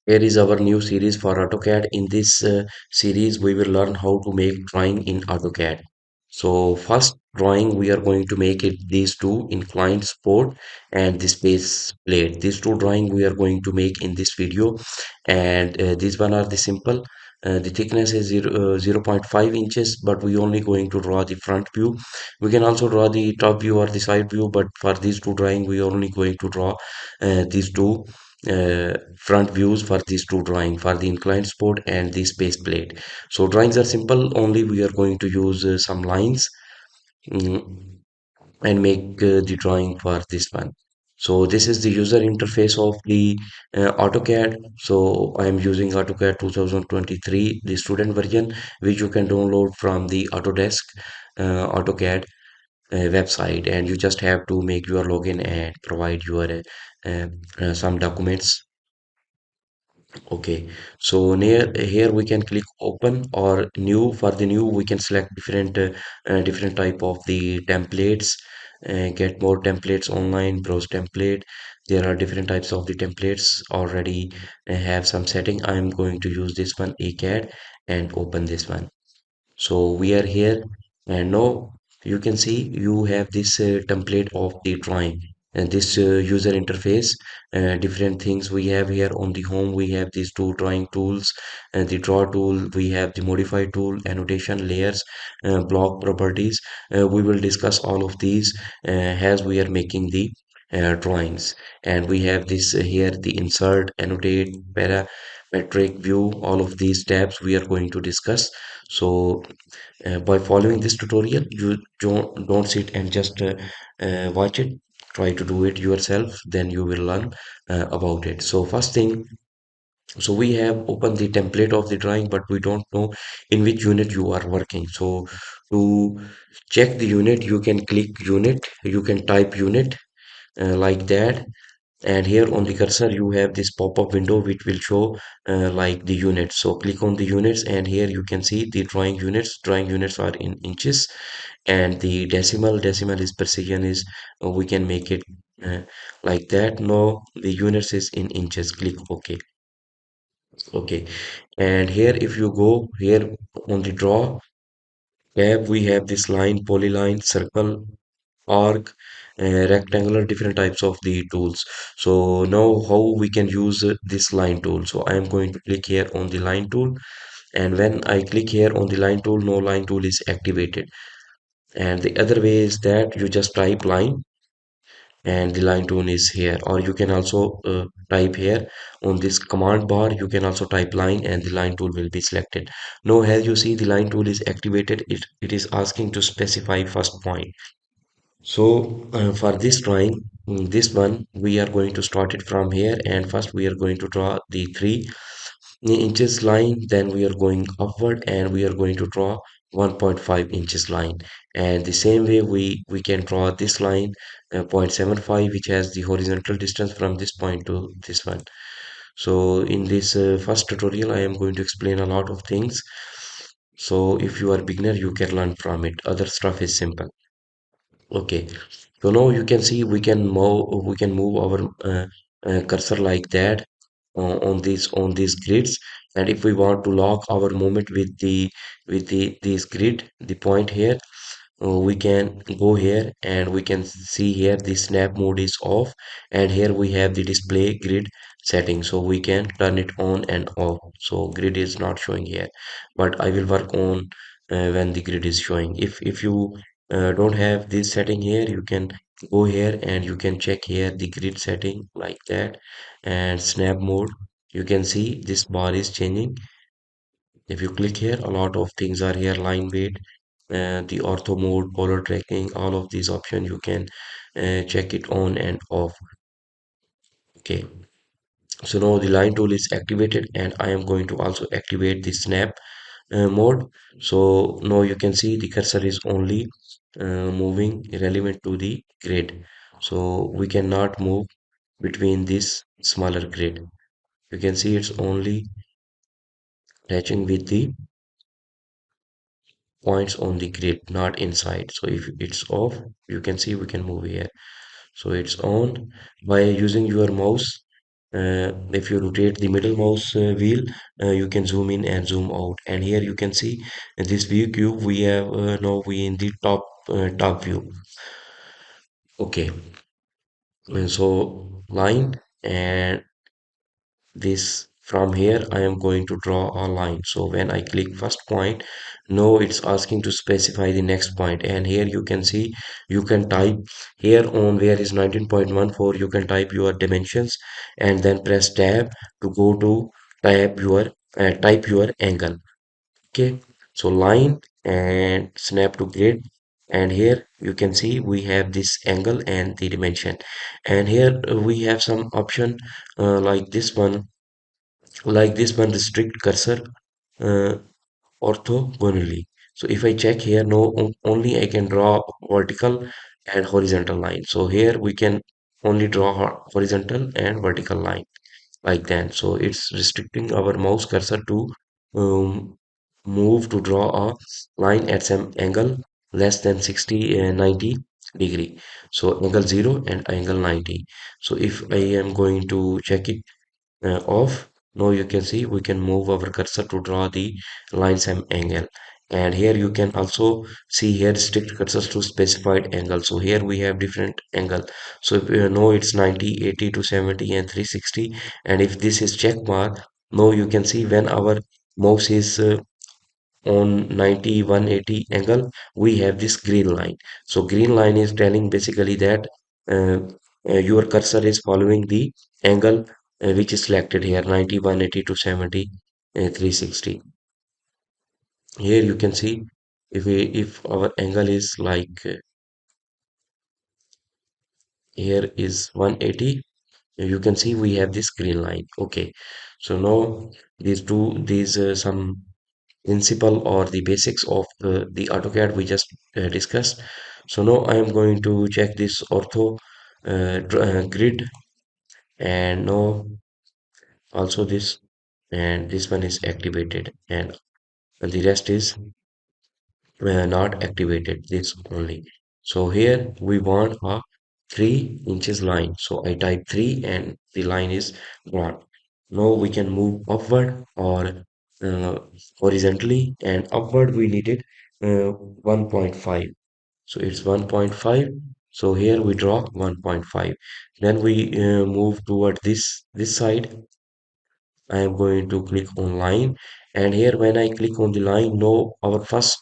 Here is our new series for AutoCAD. In this series, we will learn how to make drawing in AutoCAD. So first drawing, we are going to make it these two inclined support and the space plate. These two drawing we are going to make in this video, and these one are the simple. The thickness is 0 0.5 inches, but we only going to draw the front view. We can also draw the top view or the side view, but for these two drawing, we only going to draw these two front views for these two drawing for the inclined support and the space plate. So drawings are simple, only we are going to use some lines, mm, and make the drawing for this one. So this is the user interface of the AutoCAD. So I am using AutoCAD 2023, the student version, which you can download from the Autodesk AutoCAD website, and you just have to make your login and provide your some documents. Okay, so near here we can click open or new. For the new, we can select different type of the templates. Get more templates online, browse template. There are different types of the templates already. Have some setting. I am going to use this one, ACAD, and open this one. So we are here, and now you can see you have this template of the drawing and this user interface. Different things we have here on the home. We have these two drawing tools and the draw tool. We have the modify tool, annotation, layers, block properties. We will discuss all of these as we are making the drawings. And we have this here, the insert, annotate, parametric view. All of these tabs we are going to discuss. So by following this tutorial, you don't sit and just watch it. Try to do it yourself, then you will learn about it. So first thing, so we have opened the template of the drawing, but we don't know in which unit you are working. So to check the unit, you can click unit, you can type unit like that, and here on the cursor you have this pop-up window which will show like the units. So click on the units, and here you can see the drawing units are in inches, and the decimal is precision is we can make it uh, like that. No, the units is in inches. Click OK. Okay, and here if you go here on the draw tab, we have this line, polyline, circle, arc, rectangular, different types of the tools. So now how we can use this line tool. So I am going to click here on the line tool, and when I click here on the line tool, no line tool is activated. And the other way is that you just type line and the line tool is here, or you can also type here on this command bar, you can also type line and the line tool will be selected. Now as you see, the line tool is activated. It is asking to specify first point. So for this drawing, this one, we are going to start it from here, and first we are going to draw the 3 inches line, then we are going upward and we are going to draw 1.5 inches line. And the same way we can draw this line 0.75, which has the horizontal distance from this point to this one. So in this first tutorial, I am going to explain a lot of things. So if you are beginner, you can learn from it. Other stuff is simple. Okay, so now you can see we can move our cursor like that on these grids, and if we want to lock our movement with the this grid, the point here, we can go here and we can see here the snap mode is off, and here we have the display grid setting, so we can turn it on and off. So grid is not showing here, but I will work on when the grid is showing. If you don't have this setting here, you can go here and you can check here the grid setting like that, and snap mode, you can see this bar is changing. If you click here, a lot of things are here, line weight, the ortho mode, polar tracking, all of these options you can check it on and off. Okay, so now the line tool is activated, and I am going to also activate the snap mode. So now you can see the cursor is only moving relevant to the grid, so we cannot move between this smaller grid. You can see it's only touching with the points on the grid, not inside. So if it's off, you can see we can move here. So it's on. By using your mouse, If you rotate the middle mouse wheel, you can zoom in and zoom out. And here you can see this view cube. We have now we in the top view. Okay, so line and this from here I am going to draw a line. So when I click first point, no, it's asking to specify the next point. And here you can see you can type here on where is 19.14, you can type your dimensions and then press tab to go to type your angle. Okay, so line and snap to grid, and here you can see we have this angle and the dimension. And here we have some option like this one restrict cursor uh, orthogonally. So if I check here, no, only I can draw vertical and horizontal line. So here we can only draw horizontal and vertical line like that. So it's restricting our mouse cursor to um, move to draw a line at some angle less than 90 degree. So angle 0 and angle 90. So if I am going to check it off, now you can see we can move our cursor to draw the line some angle. And here you can also see here strict cursors to specified angle. So here we have different angle. So if you know it's 90, 80 to 70 and 360, and if this is check mark, now you can see when our mouse is on 90 180 angle, we have this green line. So green line is telling basically that uh, your cursor is following the angle which is selected here 90 180 to 70 360. Here you can see if our angle is like here is 180, you can see we have this green line. Okay, so now these some principle or the basics of the AutoCAD we just discussed. So now I am going to check this ortho grid, and now also this, and this one is activated, and the rest is not activated, this only. So here we want a 3 inches line. So I type 3 and the line is drawn. Now we can move upward or uh, horizontally, and upward we needed 1.5. So it's 1.5. So here we draw 1.5. Then we move toward this side. I am going to click on line, and here when I click on the line, no, our first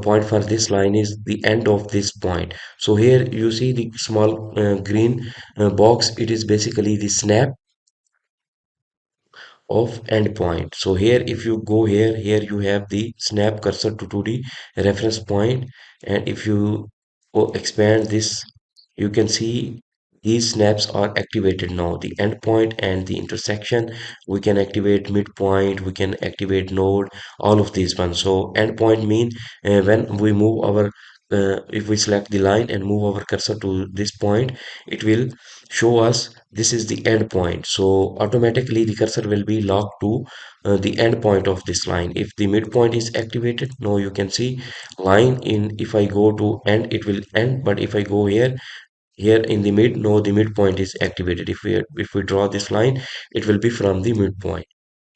point for this line is the end of this point. So here you see the small green box. It is basically the snap of endpoint. So here if you go here you have the snap cursor to 2D reference point, and if you expand this, you can see these snaps are activated now. The endpoint and the intersection, we can activate midpoint, we can activate node, all of these ones. So endpoint mean when we move our if we select the line and move our cursor to this point, it will show us this is the end point. So automatically the cursor will be locked to the end point of this line. If the midpoint is activated, now you can see line in, if I go to end, it will end. But if I go here in the mid, no, the midpoint is activated. If we draw this line, it will be from the midpoint.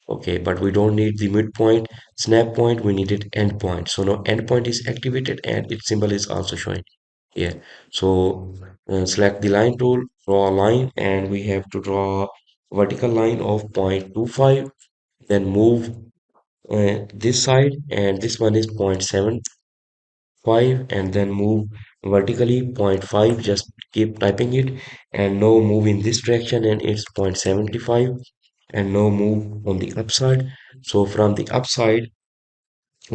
Okay, but we don't need the midpoint snap point, we needed endpoint. So now endpoint is activated and its symbol is also showing here. So select the line tool, draw a line, and we have to draw vertical line of 0.25, then move this side, and this one is 0.75, and then move vertically 0.5, just keep typing it, and now move in this direction and it's 0.75, and now move on the upside. So from the upside,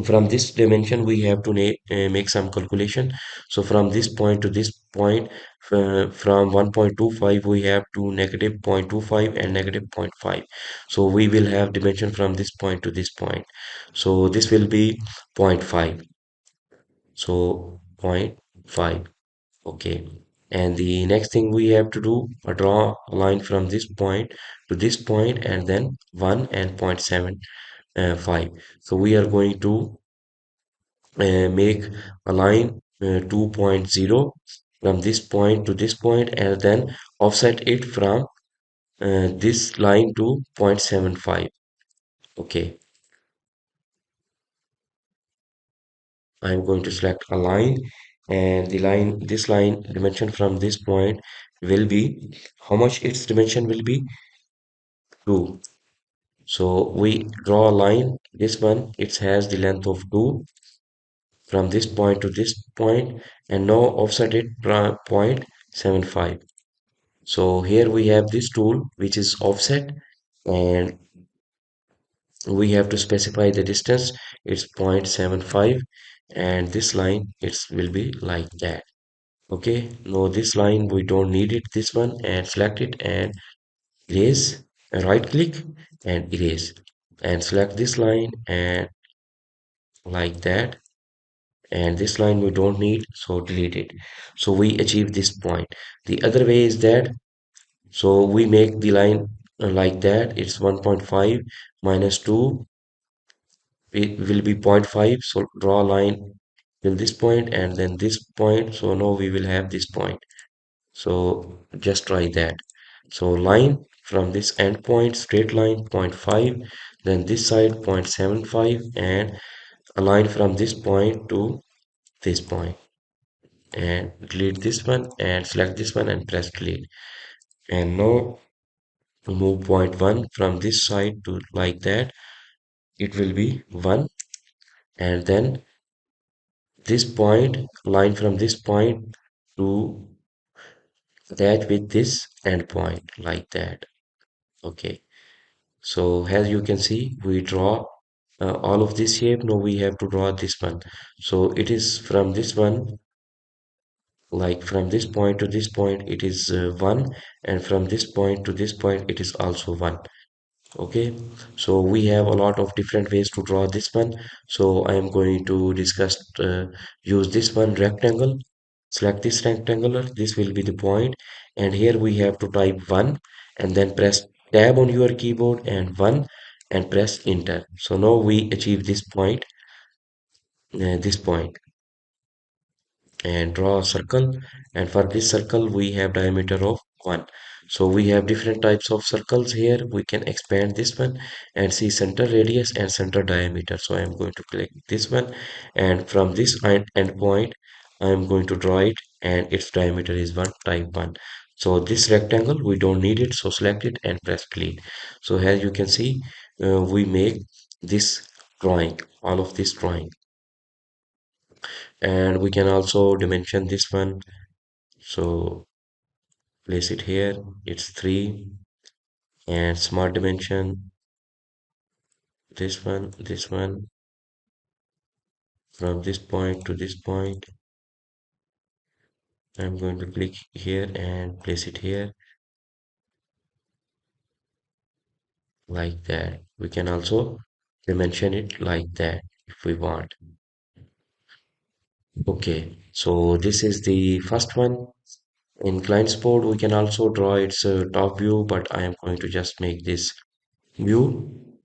from this dimension we have to make some calculation. So from this point to this point, from 1.25 we have to negative 0.25 and negative zero point 0.5. So we will have dimension from this point to this point. So this will be zero point 0.5. So zero point 0.5. Okay, and the next thing we have to do, draw a line from this point to this point, and then 1 and 0.75. So we are going to make a line 2.0 from this point to this point, and then offset it from this line to 0.75. Okay, I'm going to select a line, and this line dimension from this point will be, how much its dimension will be? 2. So we draw a line. This one, it has the length of 2 from this point to this point, and now offset it 0.75. So here we have this tool which is offset, and we have to specify the distance. It's 0.75, and this line it will be like that. Okay, now this line we don't need it, this one, and select it and erase, right click and erase, and select this line and like that, and this line we don't need, so delete it. So we achieve this point. The other way is that, so we make the line like that. It's 1.5 minus 2, it will be zero point 0.5. So draw a line till this point and then this point. So now we will have this point. So just try that. So line from this endpoint, straight line 0.5, then this side 0.75, and a line from this point to this point. And delete this one and select this one and press delete. And now move point 1 from this side to like that. It will be 1, and then this point, line from this point to attach with this endpoint like that. Okay. So as you can see, we draw all of this shape. Now we have to draw this one. So it is from this one, like from this point to this point, it is 1, and from this point to this point, it is also 1. Okay, so we have a lot of different ways to draw this one. So I am going to discuss, use this one, rectangle. Select this rectangular, this will be the point, and here we have to type 1 and then press tab on your keyboard and 1 and press enter. So now we achieve this point, and draw a circle, and for this circle we have diameter of 1. So we have different types of circles here. We can expand this one and see center radius and center diameter. So I am going to click this one, and from this end point I am going to draw it, and its diameter is 1, type 1. So this rectangle we don't need it, so select it and press delete. So as you can see, we make this drawing, all of this drawing, and we can also dimension this one. So place it here, it's 3, and smart dimension, this one, from this point to this point. I'm going to click here and place it here like that. We can also dimension it like that if we want. Okay, so this is the first one. In client sport, we can also draw its top view, but I am going to just make this view.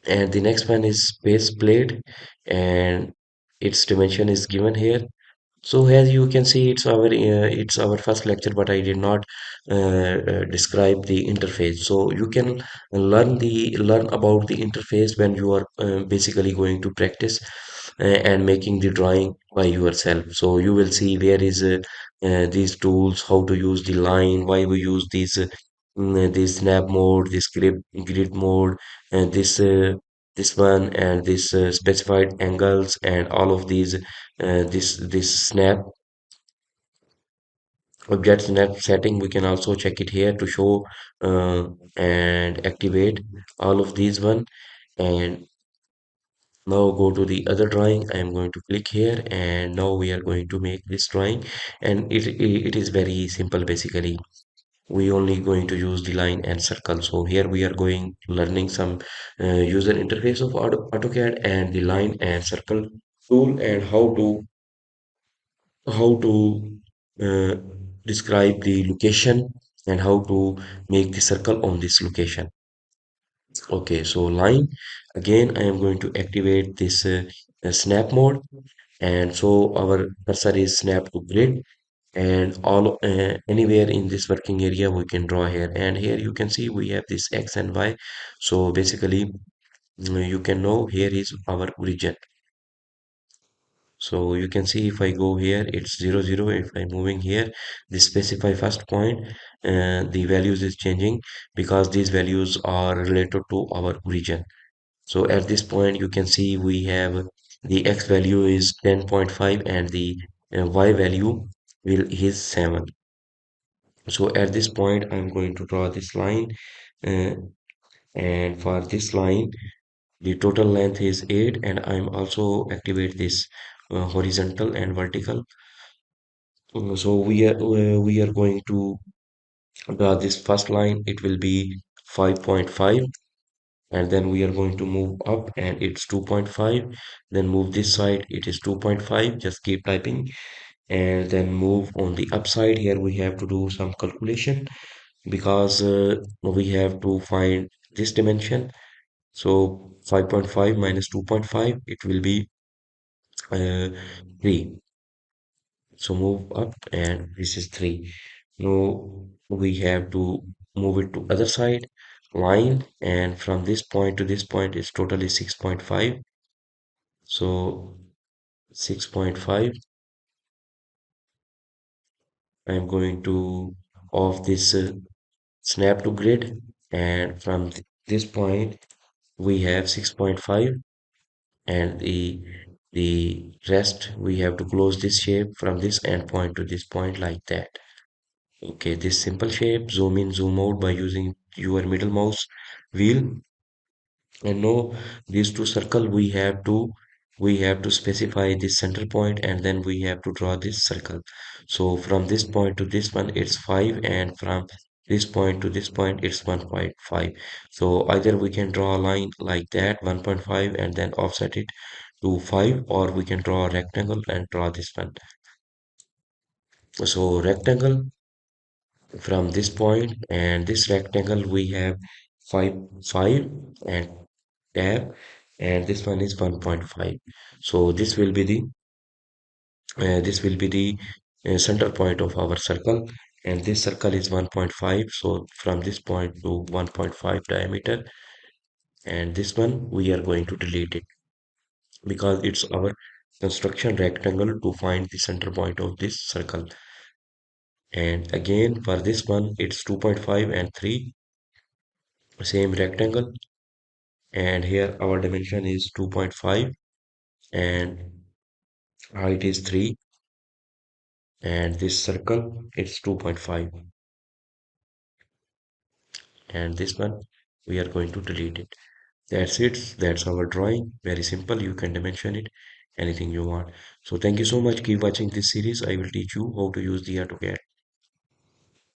And the next one is base plate, and its dimension is given here. So as you can see, it's our first lecture, but I did not describe the interface. So you can learn about the interface when you are basically going to practice and making the drawing by yourself. So you will see where is these tools, how to use the line, why we use this snap mode, this grid mode, and this one, and this specified angles, and all of these, this snap object snap setting. We can also check it here to show and activate all of these one. And now go to the other drawing. I am going to click here, and now we are going to make this drawing, and it is very simple. Basically we only going to use the line and circle. So here we are going learning some user interface of AutoCAD and the line and circle tool, and how to uh, describe the location and how to make the circle on this location. Okay, so line, again I am going to activate this snap mode, and so our cursor is snap to grid, and all anywhere in this working area we can draw here. And here you can see we have this X and Y. So basically you can know here is our origin. So you can see if I go here, it's 0, 0. If I'm moving here, this specify first point, the values is changing because these values are related to our origin. So at this point, you can see we have the X value is 10.5 and the Y value will is 7. So at this point, I'm going to draw this line, uh, and for this line, the total length is 8, and I'm also activate this horizontal and vertical. So we are going to draw this first line. It will be 5.5, and then we are going to move up, and it's 2.5. Then move this side, it is 2.5. Just keep typing, and then move on the upside. Here we have to do some calculation because we have to find this dimension. So 5.5 minus 2.5, it will be 3. So move up and this is 3. Now we have to move it to other side line, and from this point to this point is totally 6.5. So 6.5, I'm going to off this snap to grid, and from this point we have 6.5, and the rest we have to close this shape from this endpoint to this point like that. Okay, this simple shape, zoom in, zoom out by using your middle mouse wheel. And now these two circle we have to specify this center point, and then we have to draw this circle. So from this point to this one it's 5, and from this point to this point it's 1.5. So either we can draw a line like that 1.5 and then offset it to 5, or we can draw a rectangle and draw this one. So rectangle from this point and this rectangle we have 5, 5 and tab, and this one is 1.5. So this will be the center point of our circle, and this circle is 1.5. So from this point to 1.5 diameter, and this one we are going to delete it because it's our construction rectangle to find the center point of this circle. And again for this one it's 2.5 and 3, same rectangle, and here our dimension is 2.5 and height is 3, and this circle it's 2.5, and this one we are going to delete it. That's it. That's our drawing. Very simple. You can dimension it anything you want. So thank you so much. Keep watching this series. I will teach you how to use the AutoCAD.